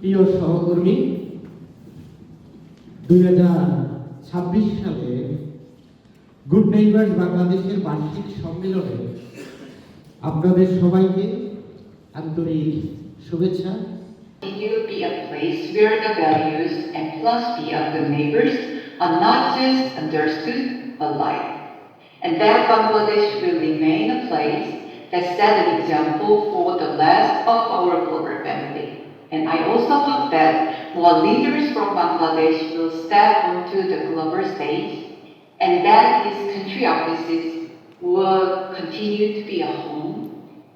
প্রিয় সহকর্মী, 2026 সালে গুড নেইবার্স বাংলাদেশের বার্ষিক সম্মেলনে আপনাদের সবাইকে আন্তরিক শুভেচ্ছা। Continue to be a place where the values and philosophy of good neighbors are not just understood but lived, and that Bangladesh will remain a place that set an example for the rest of our global family. And I also hope that more leaders from Bangladesh will step onto the global stage, and that its country offices will continue to be a home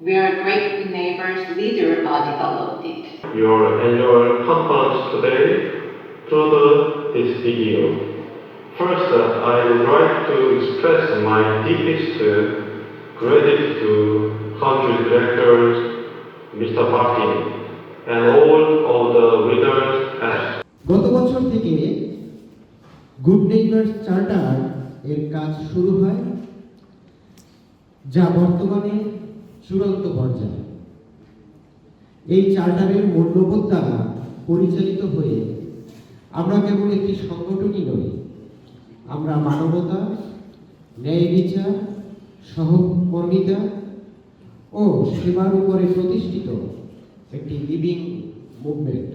where great good neighbors leaders are developed. Your annual conference today through this video. First, I would like to express my deepest gratitude to country directors, Mr. Bhatin, and all of the leaders at গত বছর থেকে good neighbours charter এর কাজ শুরু হয়, যা বর্তমানে চূড়ান্ত পর্যায়ে। এই চার্টারের মূল্যবোধ দ্বারা পরিচালিত হয়ে আমরা কেবল একটি সংগঠনই নই, আমরা মানবতা, ন্যায় বিচার, সহমর্মিতা ও সেবার উপরে প্রতিষ্ঠিত একটি লিভিং মুভমেন্ট।